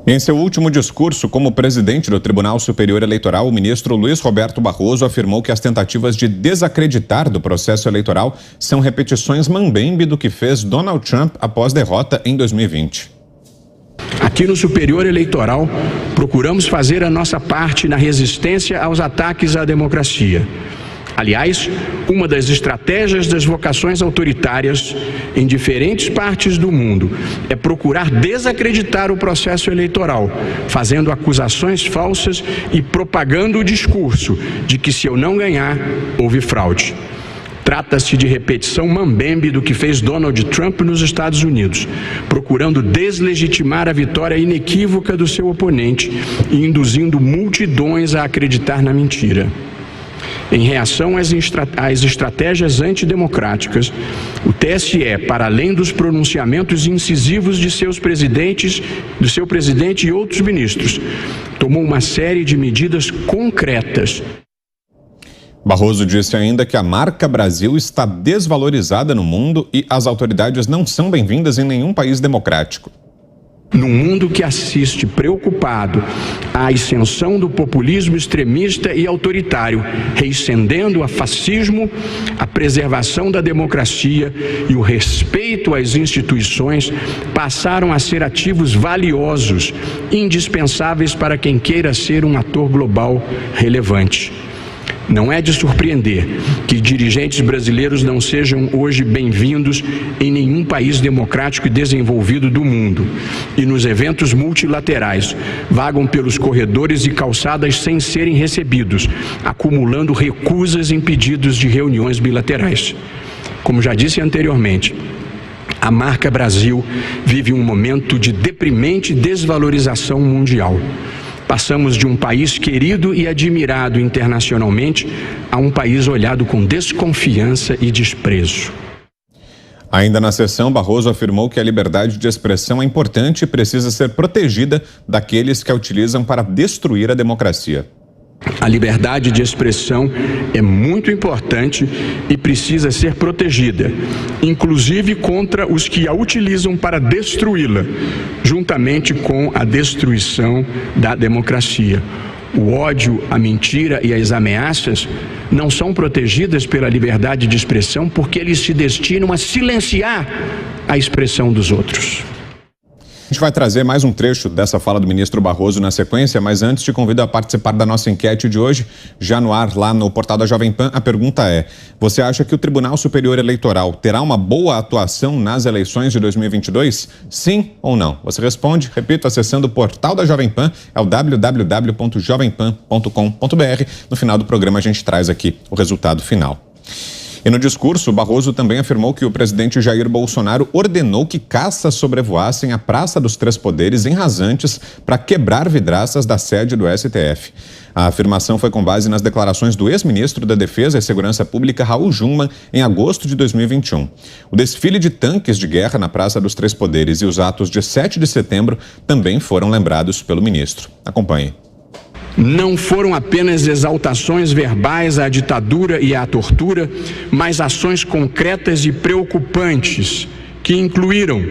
Em seu último discurso como presidente do Tribunal Superior Eleitoral, o ministro Luiz Roberto Barroso afirmou que as tentativas de desacreditar do processo eleitoral são repetições mambembe do que fez Donald Trump após derrota em 2020. Aqui no Superior Eleitoral, procuramos fazer a nossa parte na resistência aos ataques à democracia. Aliás, uma das estratégias das vocações autoritárias em diferentes partes do mundo é procurar desacreditar o processo eleitoral, fazendo acusações falsas e propagando o discurso de que se eu não ganhar, houve fraude. Trata-se de repetição mambembe do que fez Donald Trump nos Estados Unidos, procurando deslegitimar a vitória inequívoca do seu oponente e induzindo multidões a acreditar na mentira. Em reação às estratégias antidemocráticas, o TSE, para além dos pronunciamentos incisivos de do seu presidente e outros ministros, tomou uma série de medidas concretas. Barroso disse ainda que a marca Brasil está desvalorizada no mundo e as autoridades não são bem-vindas em nenhum país democrático. Num mundo que assiste preocupado à ascensão do populismo extremista e autoritário, reascendendo a fascismo, a preservação da democracia e o respeito às instituições passaram a ser ativos valiosos, indispensáveis para quem queira ser um ator global relevante. Não é de surpreender que dirigentes brasileiros não sejam hoje bem-vindos em nenhum país democrático e desenvolvido do mundo e nos eventos multilaterais vagam pelos corredores e calçadas sem serem recebidos, acumulando recusas em pedidos de reuniões bilaterais. Como já disse anteriormente, a marca Brasil vive um momento de deprimente desvalorização mundial. Passamos de um país querido e admirado internacionalmente a um país olhado com desconfiança e desprezo. Ainda na sessão, Barroso afirmou que a liberdade de expressão é importante e precisa ser protegida daqueles que a utilizam para destruir a democracia. A liberdade de expressão é muito importante e precisa ser protegida, inclusive contra os que a utilizam para destruí-la, juntamente com a destruição da democracia. O ódio, a mentira e as ameaças não são protegidas pela liberdade de expressão porque eles se destinam a silenciar a expressão dos outros. A gente vai trazer mais um trecho dessa fala do ministro Barroso na sequência, mas antes te convido a participar da nossa enquete de hoje, já no ar lá no portal da Jovem Pan. A pergunta é: você acha que o Tribunal Superior Eleitoral terá uma boa atuação nas eleições de 2022? Sim ou não? Você responde, repito, acessando o portal da Jovem Pan, é o www.jovempan.com.br. No final do programa a gente traz aqui o resultado final. E no discurso, Barroso também afirmou que o presidente Jair Bolsonaro ordenou que caças sobrevoassem a Praça dos Três Poderes em rasantes para quebrar vidraças da sede do STF. A afirmação foi com base nas declarações do ex-ministro da Defesa e Segurança Pública, Raul Jungmann, em agosto de 2021. O desfile de tanques de guerra na Praça dos Três Poderes e os atos de 7 de setembro também foram lembrados pelo ministro. Acompanhe. Não foram apenas exaltações verbais à ditadura e à tortura, mas ações concretas e preocupantes, que incluíram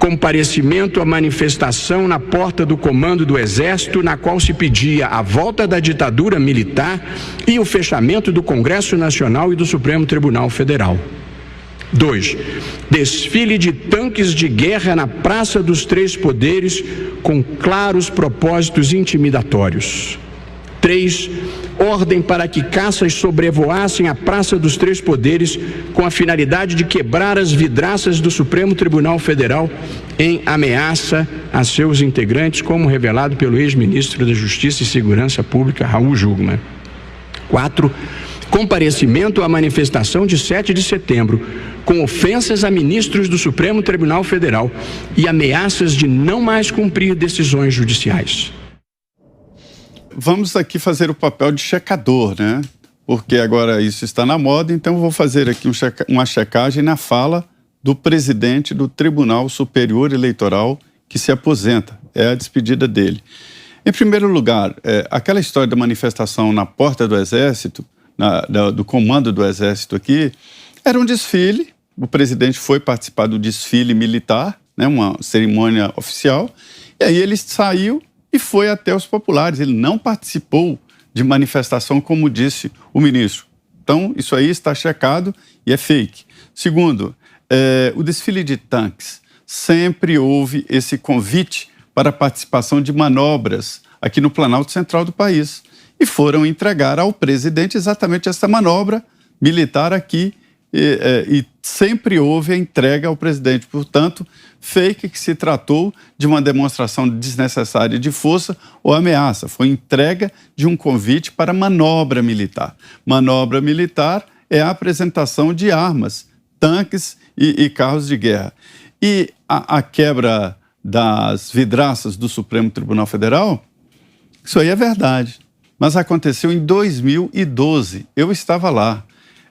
comparecimento à manifestação na porta do Comando do Exército, na qual se pedia a volta da ditadura militar e o fechamento do Congresso Nacional e do Supremo Tribunal Federal. 2. Desfile de tanques de guerra na Praça dos Três Poderes com claros propósitos intimidatórios. 3. Ordem para que caças sobrevoassem a Praça dos Três Poderes com a finalidade de quebrar as vidraças do Supremo Tribunal Federal em ameaça a seus integrantes, como revelado pelo ex-ministro da Justiça e Segurança Pública, Raul Jungmann. 4. Comparecimento à manifestação de 7 de setembro, com ofensas a ministros do Supremo Tribunal Federal e ameaças de não mais cumprir decisões judiciais. Vamos aqui fazer o papel de checador, né? Porque agora isso está na moda, então eu vou fazer aqui uma checagem na fala do presidente do Tribunal Superior Eleitoral que se aposenta. É a despedida dele. Em primeiro lugar, aquela história da manifestação na porta do Exército, do comando do Exército aqui, era um desfile. O presidente foi participar do desfile militar, né, uma cerimônia oficial, E aí ele saiu e foi até os populares. Ele não participou de manifestação, como disse o ministro. Então, isso aí está checado e é fake. Segundo, o desfile de tanques. Sempre houve esse convite para a participação de manobras aqui no Planalto Central do país. E foram entregar ao presidente exatamente essa manobra militar aqui. E sempre houve a entrega ao presidente. Portanto, fake que se tratou de uma demonstração desnecessária de força ou ameaça. Foi entrega de um convite para manobra militar. Manobra militar é a apresentação de armas, tanques e carros de guerra. E a quebra das vidraças do Supremo Tribunal Federal, isso aí é verdade. Mas aconteceu em 2012. Eu estava lá.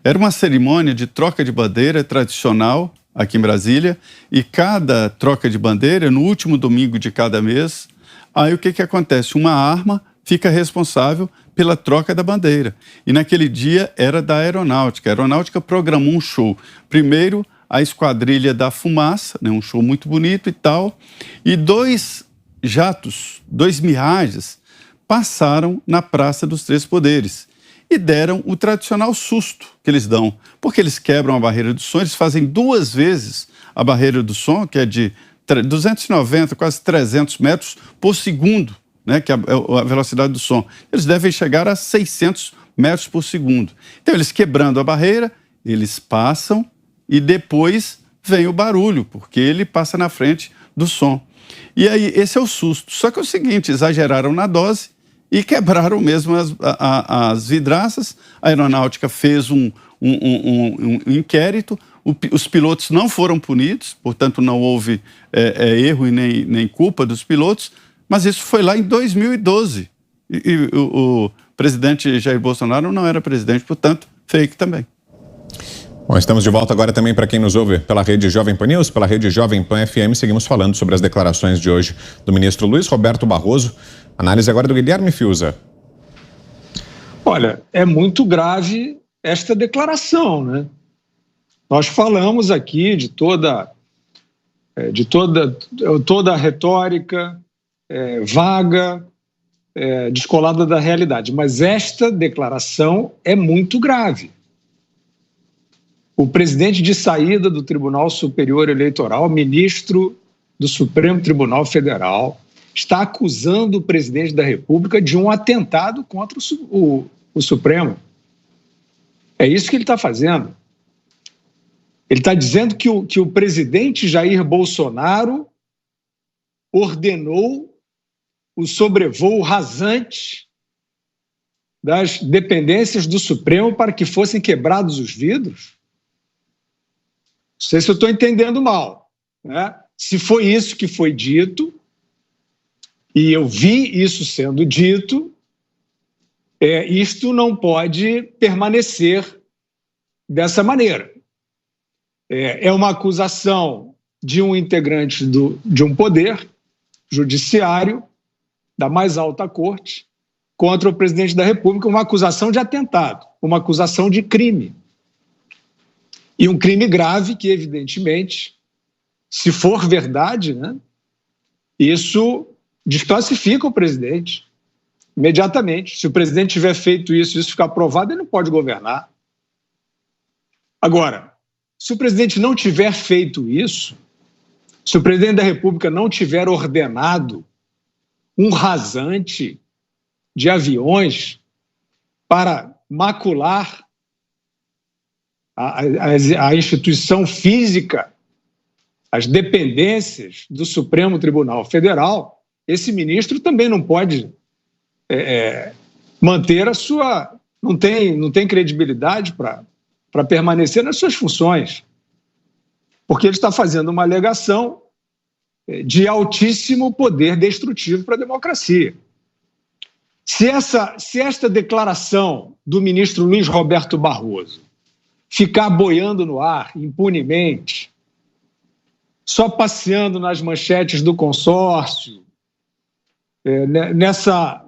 Era uma cerimônia de troca de bandeira tradicional aqui em Brasília, e cada troca de bandeira, no último domingo de cada mês, aí o que acontece? Uma arma fica responsável pela troca da bandeira. E naquele dia era da Aeronáutica. A Aeronáutica programou um show. Primeiro, a Esquadrilha da Fumaça, né, um show muito bonito e tal, e 2 jatos, 2 Mirages, passaram na Praça dos Três Poderes e deram o tradicional susto que eles dão, porque eles quebram a barreira do som, eles fazem 2 vezes a barreira do som, que é de 290, quase 300 metros por segundo, né, que é a velocidade do som. Eles devem chegar a 600 metros por segundo. Então, eles quebrando a barreira, eles passam e depois vem o barulho, porque ele passa na frente do som. E aí, esse é o susto. Só que é o seguinte, exageraram na dose e quebraram mesmo as vidraças. A Aeronáutica fez um inquérito, os pilotos não foram punidos, portanto não houve erro e nem culpa dos pilotos, mas isso foi lá em 2012. E o presidente Jair Bolsonaro não era presidente, portanto, fake também. Bom, estamos de volta agora também para quem nos ouve pela rede Jovem Pan News, pela rede Jovem Pan FM. Seguimos falando sobre as declarações de hoje do ministro Luiz Roberto Barroso. Análise agora do Guilherme Fiuza. Olha, é muito grave esta declaração, né? Nós falamos aqui de toda a retórica vaga, descolada da realidade, mas esta declaração é muito grave. O presidente de saída do Tribunal Superior Eleitoral, ministro do Supremo Tribunal Federal, está acusando o presidente da República de um atentado contra o Supremo. É isso que ele está fazendo. Ele está dizendo que o presidente Jair Bolsonaro ordenou o sobrevoo rasante das dependências do Supremo para que fossem quebrados os vidros. Não sei se eu estou entendendo mal, né? Se foi isso que foi dito, e eu vi isso sendo dito, isto não pode permanecer dessa maneira. É uma acusação de um integrante de um poder judiciário, da mais alta corte, contra o presidente da República, uma acusação de atentado, uma acusação de crime. E um crime grave que, evidentemente, se for verdade, né, isso desclassifica o presidente imediatamente. Se o presidente tiver feito isso e isso ficar provado, ele não pode governar. Agora, se o presidente não tiver feito isso, se o presidente da República não tiver ordenado um rasante de aviões para macular a instituição física, as dependências do Supremo Tribunal Federal, esse ministro também não pode manter a sua... Não tem credibilidade para permanecer nas suas funções, porque ele está fazendo uma alegação de altíssimo poder destrutivo para a democracia. Se esta declaração do ministro Luiz Roberto Barroso ficar boiando no ar impunemente, só passeando nas manchetes do consórcio, nessa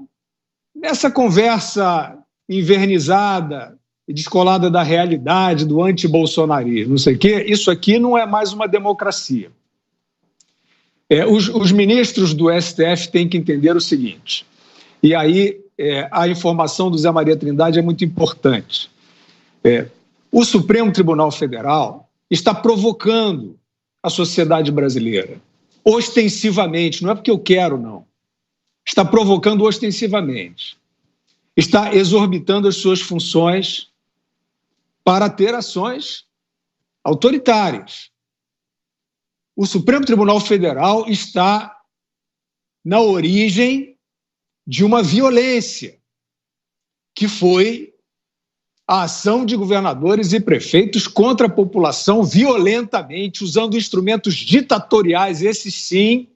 conversa invernizada e descolada da realidade, do anti-bolsonarismo, não sei o quê, isso aqui não é mais uma democracia. Os ministros do STF têm que entender o seguinte, e aí a informação do Zé Maria Trindade é muito importante. O Supremo Tribunal Federal está provocando a sociedade brasileira, ostensivamente, não é porque eu quero, não. Está provocando ostensivamente. Está exorbitando as suas funções para ter ações autoritárias. O Supremo Tribunal Federal está na origem de uma violência, que foi a ação de governadores e prefeitos contra a população violentamente, usando instrumentos ditatoriais, esses sim,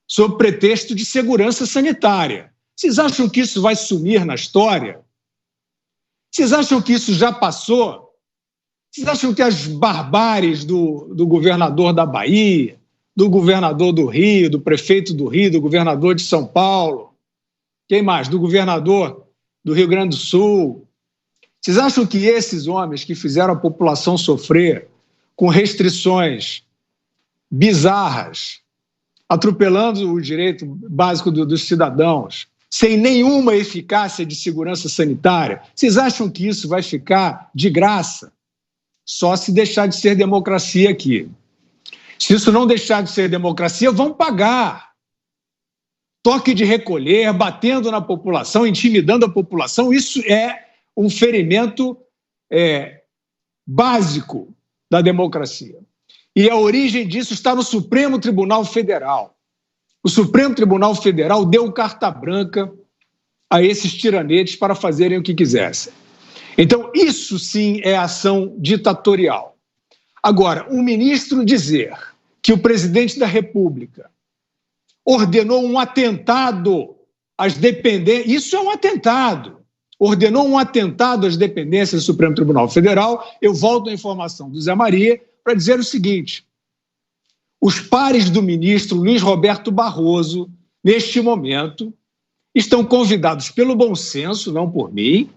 sob pretexto de segurança sanitária. Vocês acham que isso vai sumir na história? Vocês acham que isso já passou? Vocês acham que as barbáries do governador da Bahia, do governador do Rio, do prefeito do Rio, do governador de São Paulo, quem mais? Do governador do Rio Grande do Sul. Vocês acham que esses homens que fizeram a população sofrer com restrições bizarras, atropelando o direito básico dos cidadãos, sem nenhuma eficácia de segurança sanitária, vocês acham que isso vai ficar de graça? Só se deixar de ser democracia aqui. Se isso não deixar de ser democracia, vão pagar. Toque de recolher, batendo na população, intimidando a população, isso é um ferimento básico da democracia. E a origem disso está no Supremo Tribunal Federal. O Supremo Tribunal Federal deu carta branca a esses tiranetes para fazerem o que quisessem. Então, isso sim é ação ditatorial. Agora, um ministro dizer que o presidente da República ordenou um atentado às dependências, isso é um atentado. Ordenou um atentado às dependências do Supremo Tribunal Federal. Eu volto à informação do Zé Maria para dizer o seguinte: os pares do ministro Luiz Roberto Barroso, neste momento, estão convidados pelo bom senso, não por mim,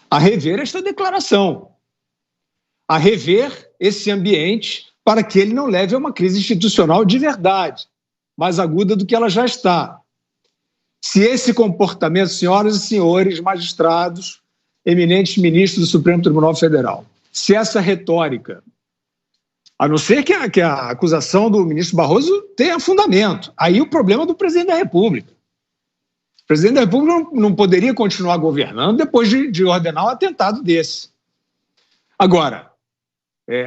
a rever esta declaração, a rever esse ambiente para que ele não leve a uma crise institucional de verdade, mais aguda do que ela já está. Se esse comportamento, senhoras e senhores magistrados, eminentes ministros do Supremo Tribunal Federal, se essa retórica, a não ser que a acusação do ministro Barroso tenha fundamento, aí o problema é do presidente da República. O presidente da República não poderia continuar governando depois de ordenar um atentado desse. Agora,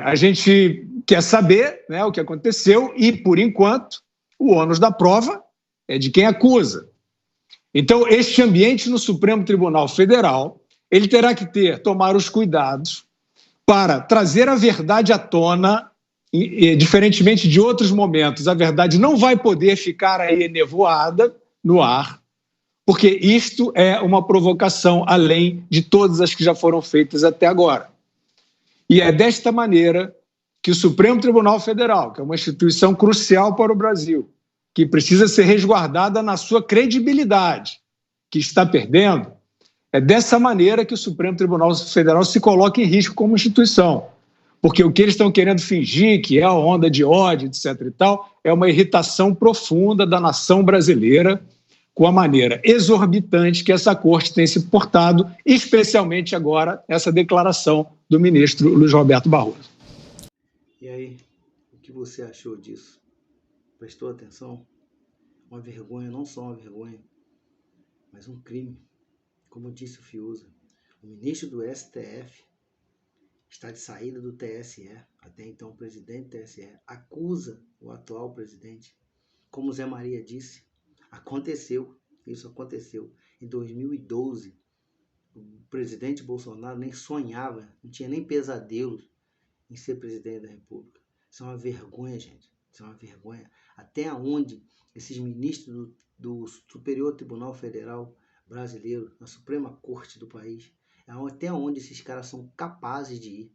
a gente quer saber, né, o que aconteceu e, por enquanto, o ônus da prova é de quem acusa. Então, este ambiente no Supremo Tribunal Federal, ele terá que tomar os cuidados para trazer a verdade à tona, e, diferentemente de outros momentos, a verdade não vai poder ficar aí enevoada no ar, porque isto é uma provocação além de todas as que já foram feitas até agora. E é desta maneira que o Supremo Tribunal Federal, que é uma instituição crucial para o Brasil, que precisa ser resguardada na sua credibilidade, que está perdendo, é dessa maneira que o Supremo Tribunal Federal se coloca em risco como instituição. Porque o que eles estão querendo fingir, que é a onda de ódio, etc. e tal, é uma irritação profunda da nação brasileira com a maneira exorbitante que essa corte tem se portado, especialmente agora essa declaração do ministro Luiz Roberto Barroso. E aí, o que você achou disso? Prestou atenção? Uma vergonha, não só uma vergonha, mas um crime. Como disse o Fiuza, o ministro do STF está de saída do TSE, até então o presidente do TSE, acusa o atual presidente. Como Zé Maria disse, isso aconteceu. Em 2012, o presidente Bolsonaro nem sonhava, não tinha nem pesadelo em ser presidente da República. Isso é uma vergonha, gente. Isso é uma vergonha. Até onde esses ministros do Superior Tribunal Federal brasileiro, na Suprema Corte do país, até onde esses caras são capazes de ir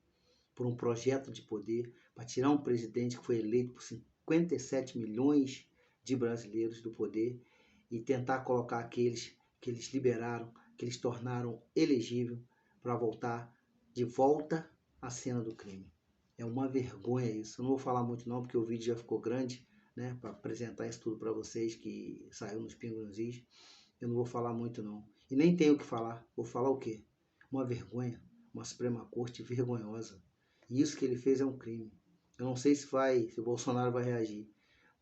por um projeto de poder para tirar um presidente que foi eleito por 57 milhões de brasileiros do poder e tentar colocar aqueles que eles liberaram, que eles tornaram elegível para voltar de volta à cena do crime. É uma vergonha isso. Eu não vou falar muito não, porque o vídeo já ficou grande. né, para apresentar isso tudo para vocês que saiu nos Pingos nos Is. Eu não vou falar muito não. E nem tenho o que falar. Vou falar o quê? Uma vergonha, uma Suprema Corte vergonhosa. E isso que ele fez é um crime. Eu não sei se o Bolsonaro vai reagir,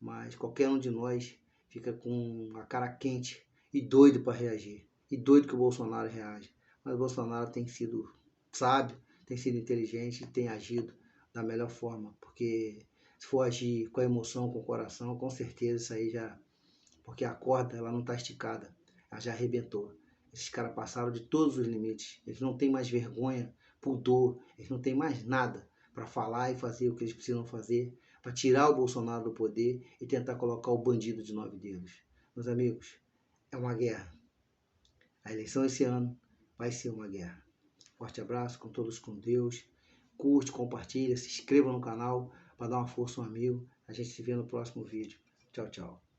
mas qualquer um de nós fica com a cara quente e doido para reagir. E doido que o Bolsonaro reage. Mas o Bolsonaro tem sido sábio, tem sido inteligente e tem agido da melhor forma. Porque se for agir com a emoção, com o coração, com certeza isso aí já... Porque a corda, ela não está esticada. Ela já arrebentou. Esses caras passaram de todos os limites. Eles não têm mais vergonha, pudor. Eles não têm mais nada para falar e fazer o que eles precisam fazer para tirar o Bolsonaro do poder e tentar colocar o bandido de 9 dedos. Meus amigos, é uma guerra. A eleição esse ano vai ser uma guerra. Forte abraço, com todos com Deus. Curte, compartilha, se inscreva no canal para dar uma força ao amigo. A gente se vê no próximo vídeo. Tchau, tchau.